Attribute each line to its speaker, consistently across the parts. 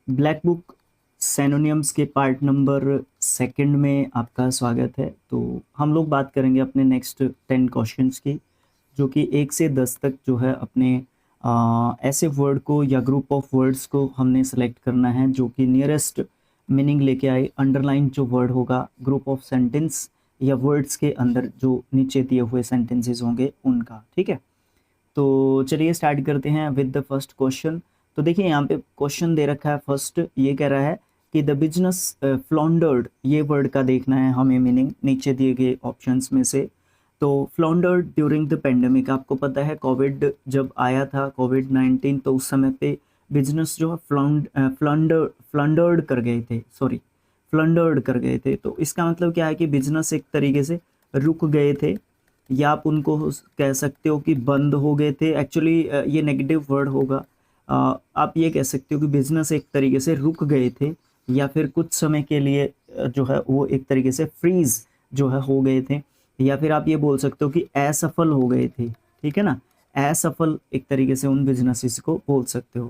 Speaker 1: Black book synonyms के part number second में आपका स्वागत है। तो हम लोग बात करेंगे अपने नेक्स्ट 10 क्वेश्चंस की, जो कि 1 से 10 तक जो है अपने ऐसे वर्ड को या ग्रुप ऑफ वर्ड्स को हमने सेलेक्ट करना है जो कि नियरेस्ट मीनिंग लेके आए। अंडरलाइन जो वर्ड होगा ग्रुप ऑफ सेंटेंस या वर्ड्स के अंदर जो नीचे दिए हुए सेंटेंसेस होंगे उनका, ठीक है। तो चलिए स्टार्ट करते हैं विद द फर्स्ट क्वेश्चन। तो देखिए यहाँ पे क्वेश्चन दे रखा है। फर्स्ट ये कह रहा है कि द बिजनेस फ्लॉन्डर्ड, ये वर्ड का देखना है हमें मीनिंग नीचे दिए गए ऑप्शंस में से। तो फ्लॉन्डर्ड ड्यूरिंग द पेंडेमिक, आपको पता है कोविड जब आया था, कोविड-19, तो उस समय पे बिजनेस जो है फ्लंडर्ड कर गए थे, सॉरी फ्लंडर्ड कर गए थे। तो इसका मतलब क्या है कि बिजनेस एक तरीके से रुक गए थे, या आप उनको कह सकते हो कि बंद हो गए थे। एक्चुअली ये नेगेटिव वर्ड होगा। आप ये कह सकते हो कि बिजनेस एक तरीके से रुक गए थे, या फिर कुछ समय के लिए जो है वो एक तरीके से फ्रीज जो है हो गए थे, या फिर आप ये बोल सकते हो कि असफल हो गए थे, ठीक है ना। असफल एक तरीके से उन बिजनेसेस को बोल सकते हो।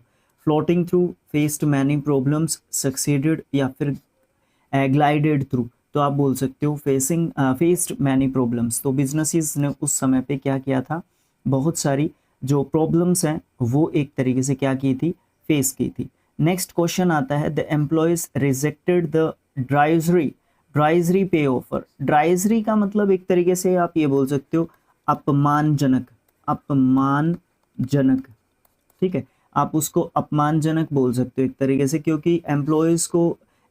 Speaker 1: Floating through, faced many problems, succeeded, या फिर ग्लाइडेड थ्रू, तो आप बोल सकते हो फेस्ड मैनी प्रॉब्लम्स। तो बिजनेसेस ने उस समय पे क्या किया था, बहुत सारी जो प्रॉब्लम्स हैं वो एक तरीके से क्या की थी, फेस की थी। नेक्स्ट क्वेश्चन आता है, द एम्प्लॉयज रिजेक्टेड द ड्राइजरी पे ऑफर। ड्राइजरी का मतलब एक तरीके से आप ये बोल सकते हो अपमानजनक, अपमानजनक, ठीक है। आप उसको अपमानजनक बोल सकते हो एक तरीके से, क्योंकि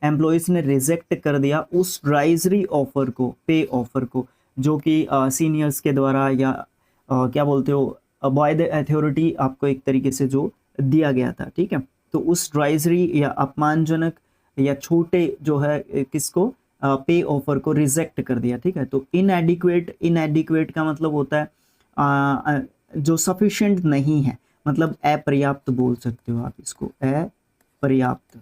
Speaker 1: एम्प्लॉयज ने रिजेक्ट कर दिया उस ड्राइजरी ऑफर को, पे ऑफर को, जो कि सीनियर्स के द्वारा या क्या बोलते हो बाय द अथॉरिटी आपको एक तरीके से जो दिया गया था, ठीक है। तो उस ड्राइजरी या अपमानजनक या छोटे जो है किसको, पे ऑफर को रिजेक्ट कर दिया, ठीक है। तो इनएडिक्वेट का मतलब होता है जो सफिशिएंट नहीं है, मतलब अपर्याप्त बोल सकते हो आप इसको, अपर्याप्त,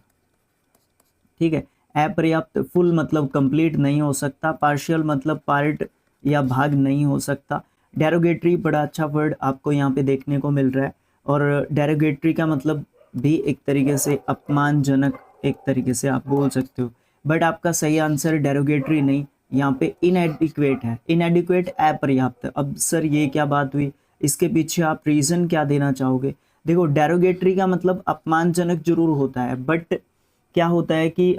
Speaker 1: ठीक है। अपर्याप्त, फुल मतलब कंप्लीट नहीं हो सकता, पार्शियल मतलब पार्ट या भाग नहीं हो सकता। डेरोगेटरी बड़ा अच्छा वर्ड आपको यहाँ पे देखने को मिल रहा है, और डेरोगेटरी का मतलब भी एक तरीके से अपमानजनक एक तरीके से आप बोल सकते हो। बट आपका सही आंसर डेरोगेटरी नहीं, यहाँ पे इनएडिक्वेट है। इनएडिक्वेट, अपर्याप्त। अब सर ये क्या बात हुई, इसके पीछे आप रीजन क्या देना चाहोगे। देखो डेरोगेटरी का मतलब अपमानजनक जरूर होता है, बट क्या होता है कि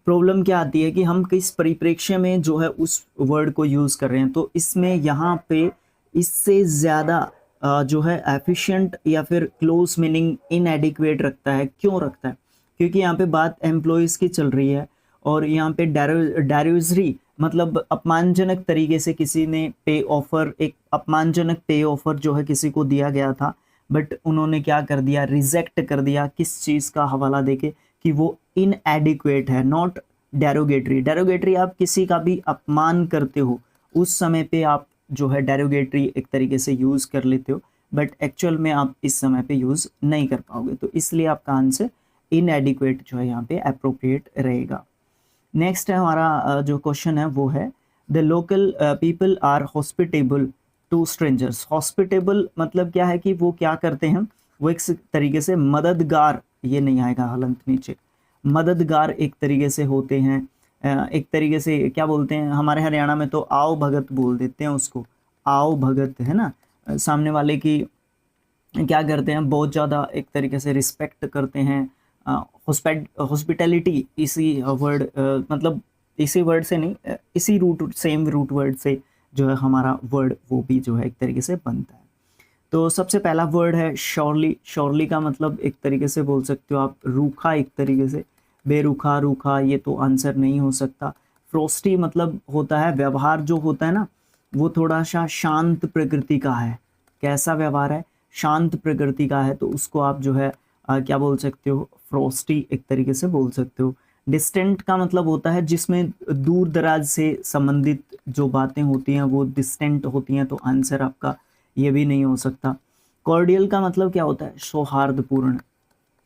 Speaker 1: प्रॉब्लम क्या आती है कि हम किस परिप्रेक्ष्य में जो है उस वर्ड को यूज कर रहे हैं। तो इसमें यहाँ पे इससे ज्यादा जो है एफिशिएंट या फिर क्लोज मीनिंग इनएडिक्वेट रखता है। क्यों रखता है, क्योंकि यहाँ पे बात एम्प्लॉयज की चल रही है, और यहाँ पे डेरोजरी मतलब अपमानजनक तरीके से किसी ने पे ऑफर, एक अपमानजनक पे ऑफर जो है किसी को दिया गया था, बट उन्होंने क्या कर दिया, रिजेक्ट कर दिया। किस चीज का हवाला देके, कि वो इनएडिक्वेट है, नॉट डेरोगेटरी। डेरोगेटरी आप किसी का भी अपमान करते हो, उस समय पे आप जो है डेरोगेटरी एक तरीके से यूज कर लेते हो, बट एक्चुअल में आप इस समय पे यूज नहीं कर पाओगे। तो इसलिए आपका आंसर इनएडिक्वेट जो है यहाँ पे अप्रोप्रिएट रहेगा। नेक्स्ट है हमारा जो क्वेश्चन है वो है, the local people are hospitable to strangers. Hospitable मतलब क्या है कि वो क्या करते हैं, वो एक तरीके से मददगार, ये नहीं आएगा हलंत नीचे, मददगार एक तरीके से होते हैं। एक तरीके से क्या बोलते हैं, हमारे हरियाणा में तो आओ भगत बोल देते हैं उसको, आओ भगत, है ना। सामने वाले की क्या करते हैं, बहुत ज़्यादा एक तरीके से रिस्पेक्ट करते हैं। हॉस्पिटैलिटी इसी वर्ड मतलब इसी वर्ड से नहीं, इसी रूट, सेम रूट वर्ड से जो है हमारा वर्ड वो भी जो है एक तरीके से बनता है। तो सबसे पहला वर्ड है श्योरली। श्योरली का मतलब एक तरीके से बोल सकते हो आप रूखा, एक तरीके से बेरुखा, रूखा, ये तो आंसर नहीं हो सकता। फ्रोस्टी मतलब होता है व्यवहार जो होता है ना, वो थोड़ा सा शांत प्रकृति का है। कैसा व्यवहार है, शांत प्रकृति का है, तो उसको आप जो है क्या बोल सकते हो, फ्रोस्टी एक तरीके से बोल सकते हो। डिस्टेंट का मतलब होता है जिसमें दूर दराज से संबंधित जो बातें होती हैं वो डिस्टेंट होती हैं, तो आंसर आपका ये भी नहीं हो सकता। कॉर्डियल का मतलब क्या होता है, सौहार्दपूर्ण,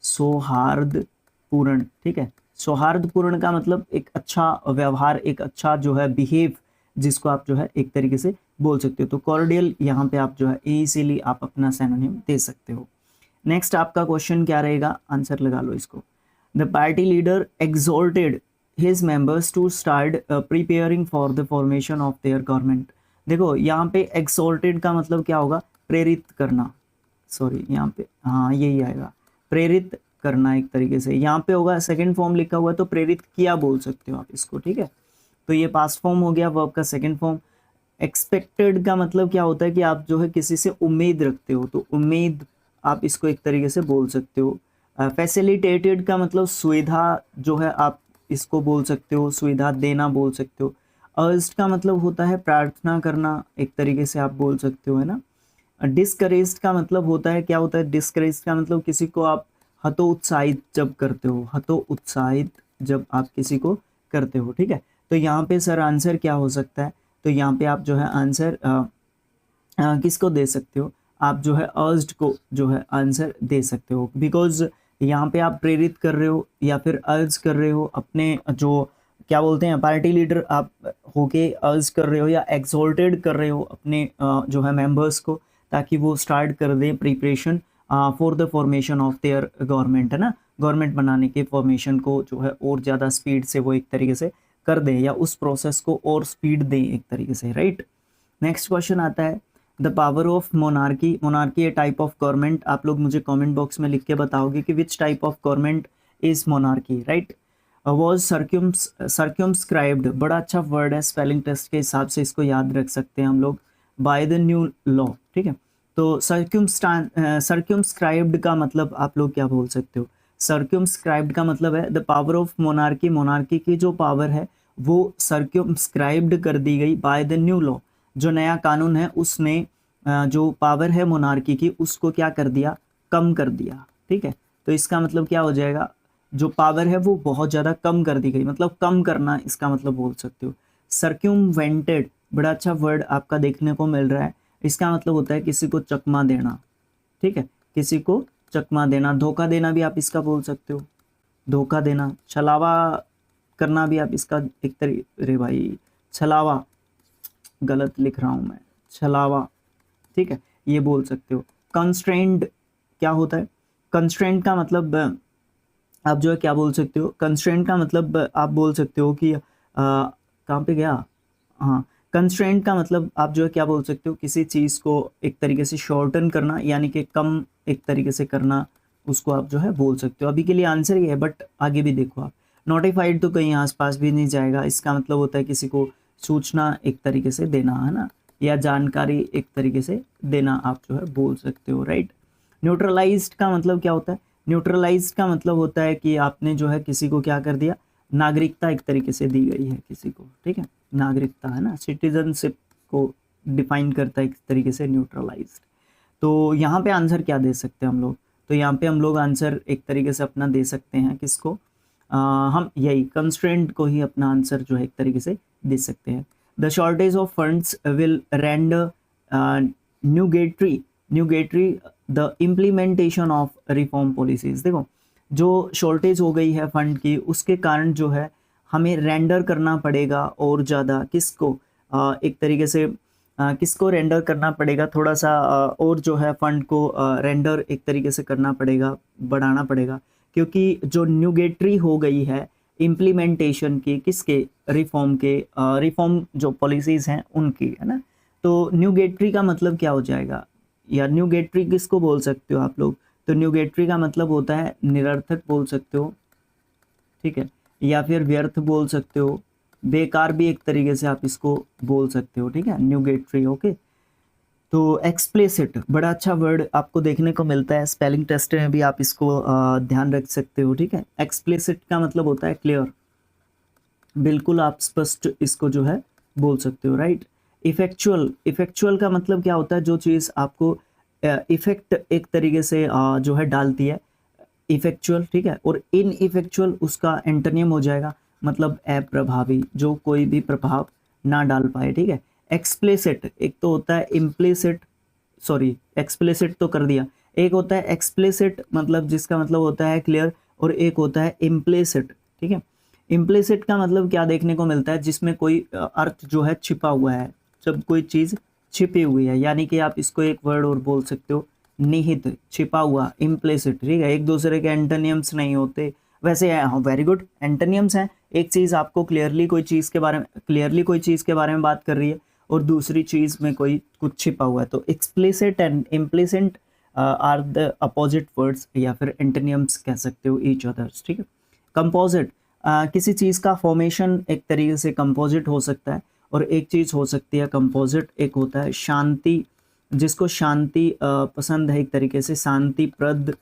Speaker 1: सौहार्दपूर्ण, ठीक है। सौहार्दपूर्ण का मतलब एक अच्छा व्यवहार, एक अच्छा जो है बिहेव, जिसको आप जो है एक तरीके से बोल सकते हो। तो कॉर्डियल यहाँ पे आप जो है इजीली आप अपना सिनोनिम दे सकते हो। नेक्स्ट आपका क्वेश्चन क्या रहेगा, आंसर लगा लो इसको। The party leader exhorted his members to start preparing for the formation of their government। देखो यहाँ पे exhorted का मतलब क्या होगा, प्रेरित करना, सॉरी यहाँ पे हाँ यही आएगा, प्रेरित करना एक तरीके से। यहाँ पे होगा सेकंड फॉर्म लिखा हुआ है तो प्रेरित किया बोल सकते हो आप इसको, ठीक है। तो ये पास्ट फॉर्म हो गया वर्ब का सेकंड फॉर्म। एक्सपेक्टेड का मतलब क्या होता है कि आप जो है किसी से उम्मीद रखते हो, तो उम्मीद आप इसको एक तरीके से बोल सकते हो। फैसिलिटेटेड का मतलब सुविधा जो है आप इसको बोल सकते हो, सुविधा देना बोल सकते हो। अर्ज्ड का मतलब होता है प्रार्थना करना, एक तरीके से आप बोल सकते हो, है ना। डिस्करेज्ड का मतलब होता है, क्या होता है डिस्करेज्ड का मतलब किसी को आप हतोत्साहित जब करते हो, हतोत्साहित जब आप किसी को करते हो, ठीक है। तो यहाँ पे सर आंसर क्या हो सकता है, तो यहाँ पे आप जो है आंसर किसको दे सकते हो, आप जो है अर्ज्ड को जो है आंसर दे सकते हो, बिकॉज यहाँ पे आप प्रेरित कर रहे हो या फिर अर्ज कर रहे हो अपने जो क्या बोलते हैं पार्टी लीडर आप होके अर्ज कर रहे हो या एक्सोल्टेड कर रहे हो अपने जो है मेंबर्स को, ताकि वो स्टार्ट कर दें preparation for the formation of their government, है ना। गवर्नमेंट बनाने के फॉर्मेशन को जो है और ज़्यादा स्पीड से वो एक तरीके से कर दें या उस प्रोसेस को और स्पीड दें एक तरीके से, राइट। नेक्स्ट क्वेश्चन आता है the power of monarchy. Monarchy A type of government. आप लोग मुझे कमेंट बॉक्स में लिख के बताओगे कि which type of government is monarchy, right. Was circumscribed, बड़ा अच्छा वर्ड है, स्पेलिंग टेस्ट के हिसाब से इसको याद रख सकते हैं हम लोग, बाय द न्यू लॉ, ठीक है। तो सर्क्यूमस्क्राइब्ड का मतलब आप लोग क्या बोल सकते हो, सर्क्यूमस्क्राइब्ड का मतलब है the power of monarchy, monarchy की जो पावर है वो सर्क्यूमस्क्राइब्ड कर दी गई बाय द न्यू लॉ, जो नया कानून है उसने जो पावर है मोनार्की की उसको क्या कर दिया, कम कर दिया, ठीक है। तो इसका मतलब क्या हो जाएगा, जो पावर है वो बहुत ज़्यादा कम कर दी गई, मतलब कम करना इसका मतलब बोल सकते हो। सर्क्यूमवेंटेड, बड़ा अच्छा वर्ड आपका देखने को मिल रहा है, इसका मतलब होता है किसी को चकमा देना, ठीक है, किसी को चकमा देना। धोखा देना भी आप इसका बोल सकते हो, धोखा देना। छलावा करना भी आप इसका एक तरीके, अरे भाई छलावा गलत लिख रहा हूँ मैं, छलावा, ठीक है, ये बोल सकते हो। कंस्ट्रेंड क्या होता है, कंस्ट्रेंट का मतलब आप जो है क्या बोल सकते हो, कंस्ट्रेंट का मतलब आप बोल सकते हो कि कहाँ पे गया, हाँ, कंस्ट्रेंट का मतलब आप जो है क्या बोल सकते हो, किसी चीज़ को एक तरीके से शॉर्टन करना, यानी कि कम एक तरीके से करना, उसको आप जो है बोल सकते हो। अभी के लिए आंसर ही है, बट आगे भी देखो आप। नोटिफाइड तो कहीं आसपास भी नहीं जाएगा, इसका मतलब होता है किसी को सूचना एक तरीके से देना, है ना, या जानकारी एक तरीके से देना आप जो है बोल सकते हो, राइट। न्यूट्रलाइज्ड का मतलब क्या होता है, न्यूट्रलाइज्ड का मतलब होता है कि आपने जो है किसी को क्या कर दिया, नागरिकता एक तरीके से दी गई है किसी को, ठीक है, नागरिकता, है ना, सिटीजनशिप को डिफाइन करता है एक तरीके से न्यूट्रलाइज्ड। तो यहाँ पे आंसर क्या दे सकते हैं हम लोग, तो यहाँ पे हम लोग आंसर एक तरीके से अपना दे सकते हैं किसको, हम यही कंस्ट्रेंट को ही अपना आंसर जो है एक तरीके से दे सकते हैं। The shortage of funds will render nugatory the implementation of reform policies. देखो जो शॉर्टेज हो गई है फंड की, उसके कारण जो है हमें रेंडर करना पड़ेगा और ज़्यादा किसको, एक तरीके से किसको रेंडर करना पड़ेगा, थोड़ा सा और जो है फंड को रेंडर एक तरीके से करना पड़ेगा, बढ़ाना पड़ेगा, क्योंकि जो न्यूगेटरी हो गई है इम्प्लीमेंटेशन की, किसके, रिफॉर्म के, रिफॉर्म जो पॉलिसीज़ हैं उनकी, है ना। तो न्यूगेटरी का मतलब क्या हो जाएगा, या न्यूगेटरी किसको बोल सकते हो आप लोग, तो न्यूगेटरी का मतलब होता है निरर्थक बोल सकते हो, ठीक है, या फिर व्यर्थ बोल सकते हो, बेकार भी एक तरीके से आप इसको बोल सकते हो, ठीक है, न्यूगेटरी, ओके। तो एक्सप्लिसिट, बड़ा अच्छा वर्ड आपको देखने को मिलता है, स्पेलिंग टेस्ट में भी आप इसको ध्यान रख सकते हो, ठीक है। एक्सप्लिसिट का मतलब होता है क्लियर, बिल्कुल आप स्पष्ट इसको जो है बोल सकते हो, राइट। इफेक्चुअल का मतलब क्या होता है, जो चीज़ आपको इफेक्ट एक तरीके से जो है डालती है, इफेक्चुअल, ठीक है। और इन इफेक्चुअल उसका एंटोनिम हो जाएगा, मतलब अप्रभावी, जो कोई भी प्रभाव ना डाल पाए, ठीक है। एक्सप्लिसिट एक तो होता है इम्प्लिसिट, सॉरी एक्सप्लिसिट तो कर दिया, एक होता है एक्सप्लिसिट मतलब जिसका मतलब होता है क्लियर, और एक होता है इम्प्लिसिट, ठीक है। इम्प्लिसिट का मतलब क्या देखने को मिलता है, जिसमें कोई अर्थ जो है छिपा हुआ है, जब कोई चीज़ छिपी हुई है, यानी कि आप इसको एक वर्ड और बोल सकते हो, निहित, छिपा हुआ, इम्प्लिसिट, ठीक है। एक दूसरे के एंटोनियम्स नहीं होते, वैसे है, हाँ वेरी गुड, एंटोनियम्स हैं। एक चीज़ आपको क्लियरली कोई चीज़ के बारे में बात कर रही है और दूसरी चीज़ में कोई कुछ छिपा हुआ है, तो explicit and implicit are the opposite words, या फिर एंटोनियम्स कह सकते हो ईच अदर्स, ठीक है। कंपोजिट, किसी चीज़ का फॉर्मेशन एक तरीके से कंपोजिट हो सकता है, और एक चीज़ हो सकती है कंपोजिट, एक होता है शांति, जिसको शांति पसंद है, एक तरीके से शांतिप्रद,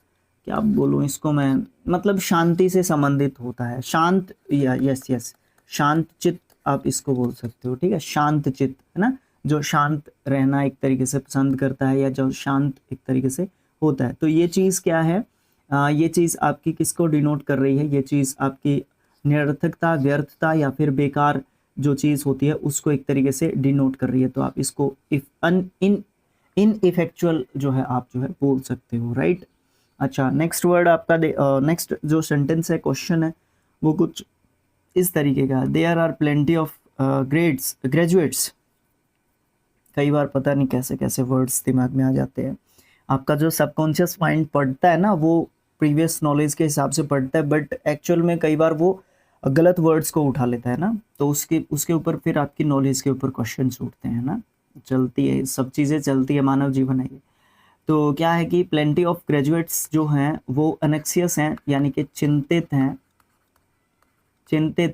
Speaker 1: क्या बोलूँ इसको मैं, मतलब शांति से संबंधित होता है, शांत, या यस शांत चित्त आप इसको बोल सकते हो, ठीक है, शांत चित्त है ना, जो शांत रहना एक तरीके से पसंद करता है, या जो शांत एक तरीके से होता है। तो ये चीज़ क्या है, ये चीज़ आपकी किसको डिनोट कर रही है, ये चीज़ आपकी निरर्थकता, व्यर्थता, या फिर बेकार जो चीज़ होती है उसको एक तरीके से डिनोट कर रही है। तो आप इसको इनइफेक्चुअल जो है आप जो है बोल सकते हो, राइट। अच्छा, नेक्स्ट वर्ड आपका नेक्स्ट जो सेंटेंस है, क्वेश्चन है, वो कुछ इस तरीके का, there are plenty of graduates. कई बार पता नहीं कैसे कैसे वर्ड्स दिमाग में आ जाते हैं, आपका जो सबकॉन्शियस माइंड पढ़ता है ना, वो प्रीवियस नॉलेज के हिसाब से पढ़ता है, बट एक्चुअल में कई बार वो गलत वर्ड्स को उठा लेता है ना, तो उसके ऊपर फिर आपकी नॉलेज के ऊपर क्वेश्चन उठते हैं ना, चलती है, सब चीज़ें चलती है, मानव जीवन है ये। तो क्या है कि प्लेंटी ऑफ ग्रेजुएट्स जो हैं वो अनेक्सियस हैं, यानी कि चिंतित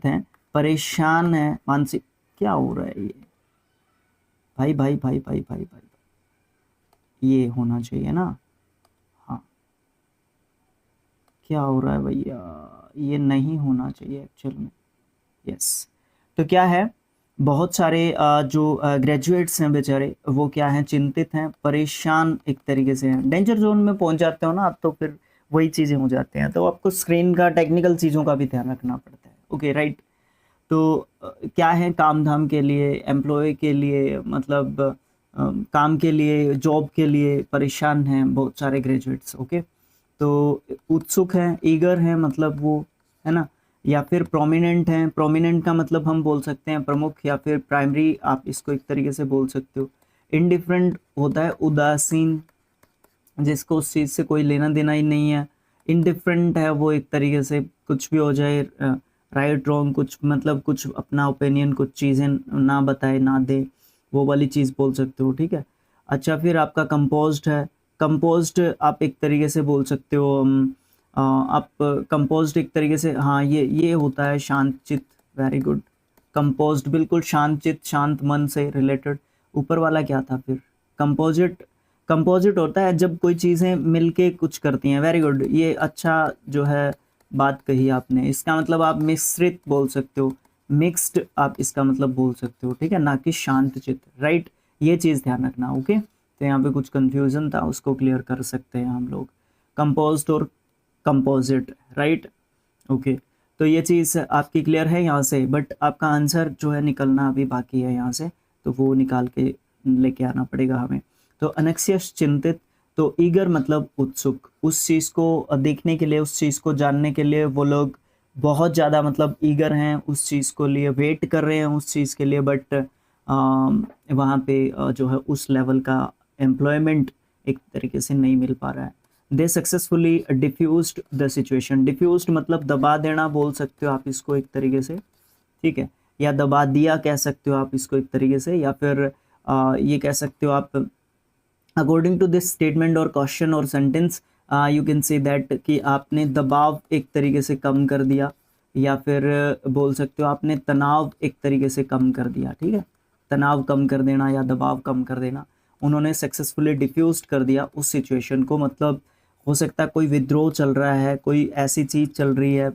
Speaker 1: हैं, परेशान हैं, मानसिक, क्या हो रहा है ये, भाई भाई भाई भाई भाई भाई, ये होना चाहिए ना, हाँ, क्या हो रहा है भैया, ये नहीं होना चाहिए एक्चुअल में, यस। तो क्या है, बहुत सारे जो ग्रेजुएट्स हैं बेचारे, वो क्या हैं, चिंतित हैं, परेशान एक तरीके से हैं, डेंजर जोन में पहुंच जाते हो ना आप, तो फिर वही चीज़ें हो जाते हैं, तो आपको स्क्रीन का टेक्निकल चीज़ों का भी ध्यान रखना पड़ता है, ओके राइट। तो क्या है, काम धाम के लिए, एम्प्लॉय के लिए, मतलब काम के लिए, जॉब के लिए परेशान हैं बहुत सारे ग्रेजुएट्स, ओके। तो उत्सुक हैं, ईगर हैं, मतलब वो, है ना, या फिर प्रोमिनेंट हैं, प्रोमिनेंट का मतलब हम बोल सकते हैं प्रमुख, या फिर प्राइमरी आप इसको एक तरीके से बोल सकते हो। इनडिफरेंट होता है उदासीन, जिसको उस चीज़ से कोई लेना देना ही नहीं है। इनडिफरेंट है वो एक तरीके से, कुछ भी हो जाए, राइट रॉन्ग, कुछ मतलब कुछ अपना ओपिनियन, कुछ चीज़ें ना बताए ना दे, वो वाली चीज़ बोल सकते हो, ठीक है। अच्छा, फिर आपका कंपोज्ड है, कंपोज्ड आप एक तरीके से बोल सकते हो, आप कंपोज्ड एक तरीके से, हाँ ये होता है शांत चित्त, वेरी गुड, कंपोज्ड बिल्कुल शांत चित्त, शांत मन से रिलेटेड। ऊपर वाला क्या था फिर, कंपोजिट, कंपोजिट होता है जब कोई चीज़ें मिलके कुछ करती हैं, वेरी गुड, ये अच्छा जो है बात कही आपने, इसका मतलब आप मिश्रित बोल सकते हो, मिक्स्ड आप इसका मतलब बोल सकते हो, ठीक है, ना कि शांत चित्त, राइट। ये चीज़ ध्यान रखना, ओके। तो यहाँ पे कुछ कंफ्यूजन था, उसको क्लियर कर सकते हैं हम लोग, कंपोज्ड और कंपोजिट, राइट, ओके। तो ये चीज़ आपकी क्लियर है यहाँ से, बट आपका आंसर जो है निकलना अभी बाकी है यहाँ से, तो वो निकाल के लेके आना पड़ेगा हमें। तो अनेक्सियस चिंतित, तो ईगर मतलब उत्सुक, उस चीज़ को देखने के लिए, उस चीज़ को जानने के लिए वो लोग बहुत ज़्यादा मतलब ईगर हैं, उस चीज़ को लिए वेट कर रहे हैं उस चीज़ के लिए, बट वहाँ पे जो है उस लेवल का एम्प्लॉयमेंट एक तरीके से नहीं मिल पा रहा है। They successfully diffused the situation, diffused मतलब दबा देना बोल सकते हो आप इसको एक तरीके से, ठीक है, या दबा दिया कह सकते हो आप इसको एक तरीके से, या फिर ये कह सकते हो आप, अकॉर्डिंग टू दिस स्टेटमेंट और क्वेश्चन और sentence you can say that कि आपने दबाव एक तरीके से कम कर दिया, या फिर बोल सकते हो आपने तनाव एक तरीके से कम कर दिया, ठीक है, तनाव कम कर देना या दबाव कम कर देना, उन्होंने सक्सेसफुली डिफ्यूज कर दिया उस सिचुएशन को। मतलब हो सकता है कोई विद्रोह चल रहा है, कोई ऐसी चीज़ चल रही है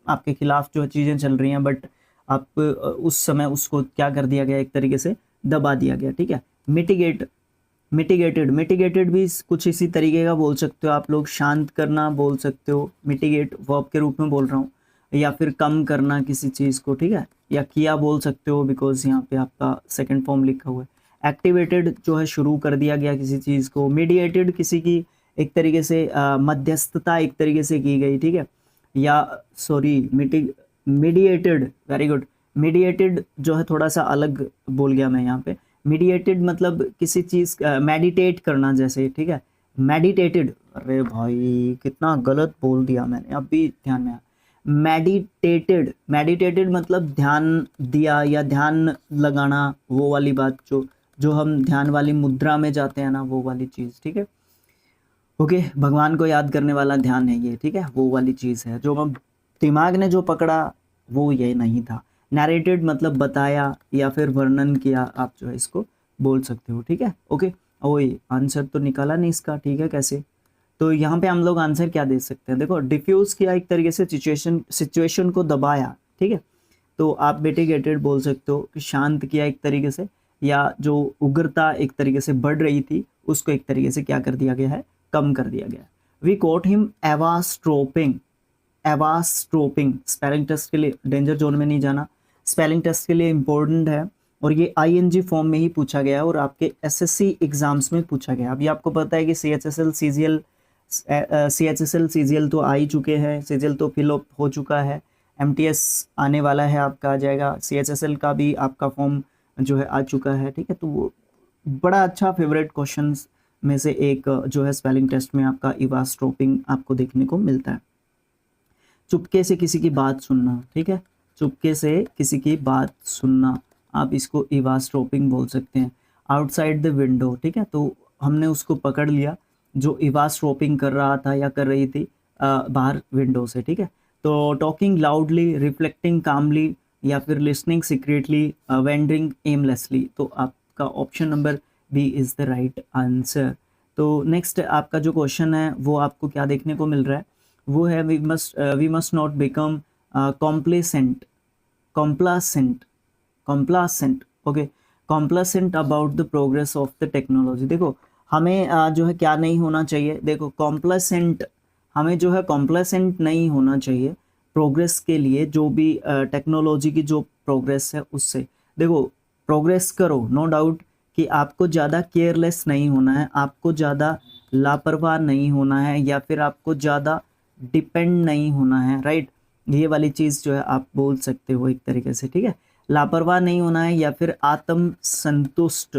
Speaker 1: आपके खिलाफ, जो चीज़ें चल रही हैं, बट आप उस समय उसको क्या कर दिया गया, एक तरीके से दबा दिया गया, ठीक है। मिटिगेट, मिटिगेटेड भी कुछ इसी तरीके का बोल सकते हो आप लोग, शांत करना बोल सकते हो, मिटिगेट वर्ब के रूप में बोल रहा हूँ, या फिर कम करना किसी चीज़ को, ठीक है, या किया बोल सकते हो, बिकॉज यहाँ पे आपका सेकंड फॉर्म लिखा हुआ है। एक्टिवेटेड जो है शुरू कर दिया गया किसी चीज़ को, मीडिएटेड किसी की एक तरीके से मध्यस्थता एक तरीके से की गई, ठीक है, या sorry mediated, very good, mediated जो है थोड़ा सा अलग बोल गया मैं यहाँ पे, मीडिएटेड मतलब किसी चीज़ मेडिटेट करना जैसे, ठीक है, मेडिटेटेड, अरे भाई कितना गलत बोल दिया मैंने, अब भी ध्यान में आया, मेडिटेटेड, मेडिटेटेड मतलब ध्यान दिया या ध्यान लगाना, वो वाली बात, जो हम ध्यान वाली मुद्रा में जाते हैं ना, वो वाली चीज़, ठीक है। ओके, भगवान को याद करने वाला ध्यान है ये, ठीक है, वो वाली चीज़ है। जो हम दिमाग ने जो पकड़ा वो ये नहीं था। नैरेटेड मतलब बताया या फिर वर्णन किया, आप जो है इसको बोल सकते हो, ठीक है। ओके, ओए आंसर तो निकाला नहीं इसका, ठीक है, कैसे? तो यहाँ पे हम लोग आंसर क्या दे सकते हैं, देखो डिफ्यूज किया एक तरीके से, सिचुएशन को दबाया, ठीक है। तो आप मिटिगेटेड बोल सकते हो कि शांत किया एक तरीके से, या जो उग्रता एक तरीके से बढ़ रही थी उसको एक तरीके से क्या कर दिया गया है, कम कर दिया गया। We caught him eavesdropping, eavesdropping spelling test के लिए डेंजर जोन में नहीं जाना, स्पेलिंग टेस्ट के लिए इंपॉर्टेंट है, और ये आईएनजी फॉर्म में ही पूछा गया है और आपके एसएससी एग्जाम्स में पूछा गया। अभी आपको पता है कि सीएचएसएल सीजीएल तो आ ही चुके हैं, सीजीएल तो फिलअप हो चुका है, एमटीएस आने वाला है, आपका आ जाएगा, सीएचएसएल का भी आपका फॉर्म जो है आ चुका है, ठीक है। तो वो बड़ा अच्छा फेवरेट क्वेश्चंस में से एक जो है स्पेलिंग टेस्ट में आपका इवास्ट्रोपिंग आपको देखने को मिलता है। चुपके से किसी की बात सुनना, ठीक है, चुपके से किसी की बात सुनना, आप इसको इवास्ट्रोपिंग बोल सकते हैं। आउटसाइड द विंडो, ठीक है, तो हमने उसको पकड़ लिया जो इवास्ट्रोपिंग कर रहा था या कर रही थी बाहर विंडो से, ठीक है। तो टॉकिंग लाउडली, रिफ्लेक्टिंग कामली, या फिर लिसनिंग सीक्रेटली, वेंडरिंग एमलेसली। तो आपका option number B is the right answer. तो नेक्स्ट आपका जो क्वेश्चन है वो आपको क्या देखने को मिल रहा है, वो है we must not become complacent, complacent, complacent, okay, complacent about the progress of the technology. देखो हमें जो है क्या नहीं होना चाहिए, देखो कॉम्प्लासेंट, हमें जो है कॉम्प्लासेंट नहीं होना चाहिए प्रोग्रेस के लिए, जो भी टेक्नोलॉजी की जो प्रोग्रेस है उससे। देखो प्रोग्रेस करो, नो डाउट कि आपको ज़्यादा केयरलेस नहीं होना है, आपको ज़्यादा लापरवाह नहीं होना है, या फिर आपको ज़्यादा डिपेंड नहीं होना है, राइट। ये वाली चीज़ जो है आप बोल सकते हो एक तरीके से, ठीक है। लापरवाह नहीं होना है, या फिर आत्म संतुष्ट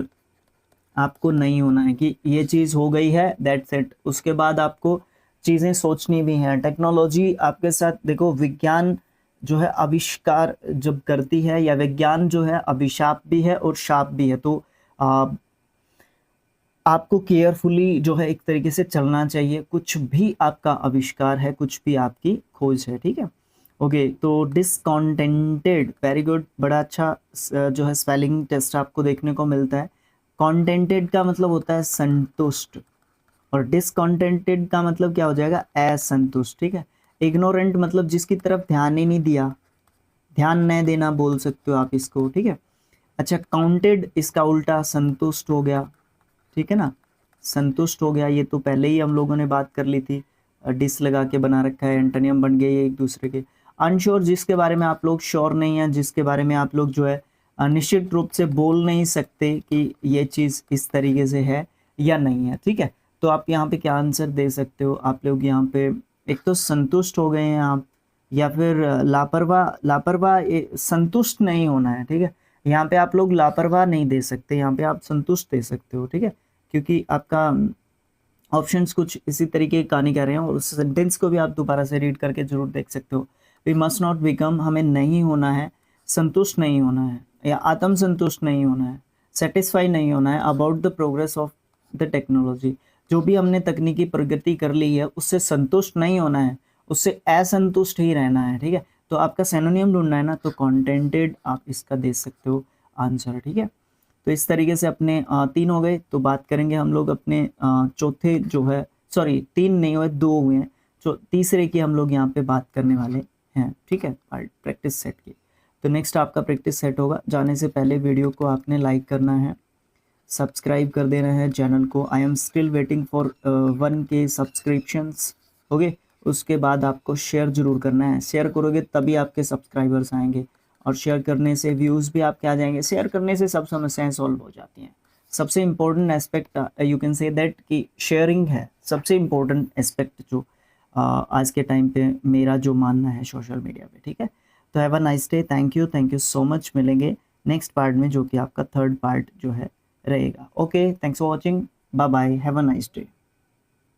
Speaker 1: आपको नहीं होना है कि ये चीज़ हो गई है दैट्स इट, उसके बाद आपको चीज़ें सोचनी भी हैं। टेक्नोलॉजी आपके साथ, देखो विज्ञान जो है आविष्कार जब करती है, या विज्ञान जो है अभिशाप भी है और शाप भी है, तो आपको केयरफुली जो है एक तरीके से चलना चाहिए। कुछ भी आपका आविष्कार है, कुछ भी आपकी खोज है, ठीक है। ओके, तो डिसकॉन्टेंटेड, वेरी गुड, बड़ा अच्छा जो है स्पेलिंग टेस्ट आपको देखने को मिलता है। कॉन्टेंटेड का मतलब होता है संतुष्ट, और डिसकॉन्टेंटेड का मतलब क्या हो जाएगा, असंतुष्ट, ठीक है। इग्नोरेंट मतलब जिसकी तरफ ध्यान ही नहीं दिया, ध्यान न देना बोल सकते हो आप इसको, ठीक है। अच्छा, काउंटेड इसका उल्टा संतुष्ट हो गया, ठीक है ना, संतुष्ट हो गया, ये तो पहले ही हम लोगों ने बात कर ली थी, डिस लगा के बना रखा है, एंटोनियम बन गए ये एक दूसरे के। अनश्योर जिसके बारे में आप लोग श्योर नहीं है, जिसके बारे में आप लोग जो है निश्चित रूप से बोल नहीं सकते कि ये चीज़ इस तरीके से है या नहीं है, ठीक है। तो आप यहाँ पे क्या आंसर दे सकते हो, आप लोग यहाँ पे एक तो संतुष्ट हो गए हैं आप, या फिर लापरवाह, लापरवाह संतुष्ट नहीं होना है, ठीक है। यहाँ पे आप लोग लापरवाह नहीं दे सकते, यहाँ पे आप संतुष्ट दे सकते हो, ठीक है, क्योंकि आपका ऑप्शंस कुछ इसी तरीके का नहीं कह रहे हैं। और उस सेंटेंस को भी आप दोबारा से रीड करके जरूर देख सकते हो। वी मस्ट नॉट बिकम, हमें नहीं होना है, संतुष्ट नहीं होना है, या आत्म संतुष्ट नहीं होना है, सेटिस्फाई नहीं होना है about the progress of the technology. जो भी हमने तकनीकी प्रगति कर ली है उससे संतुष्ट नहीं होना है, उससे असंतुष्ट ही रहना है, ठीक है। तो आपका सिनोनिम ढूंढना है ना, तो कॉन्टेंटेड आप इसका दे सकते हो आंसर, ठीक है। तो इस तरीके से अपने 3 हो गए। तो बात करेंगे हम लोग अपने चौथे जो है, सॉरी 3 नहीं हुए, 2 हुए हैं, जो तीसरे की हम लोग यहाँ पे बात करने वाले हैं, ठीक है, प्रैक्टिस सेट की। तो नेक्स्ट आपका प्रैक्टिस सेट होगा। जाने से पहले वीडियो को आपने लाइक करना है, सब्सक्राइब कर देना है चैनल को। I am still waiting for 1K subscriptions, okay. उसके बाद आपको शेयर जरूर करना है, शेयर करोगे तभी आपके सब्सक्राइबर्स आएंगे, और शेयर करने से व्यूज़ भी आपके आ जाएंगे। शेयर करने से सब समस्याएं सॉल्व हो जाती हैं। सबसे important aspect you can say that कि शेयरिंग है सबसे इम्पोर्टेंट एस्पेक्ट, जो आज के टाइम पे मेरा जो मानना है सोशल मीडिया पे, ठीक है। तो have a nice day, thank you so much. मिलेंगे नेक्स्ट पार्ट में, जो कि आपका 3rd पार्ट जो है रहेगा। Okay, thanks for watching, bye bye, have a nice day.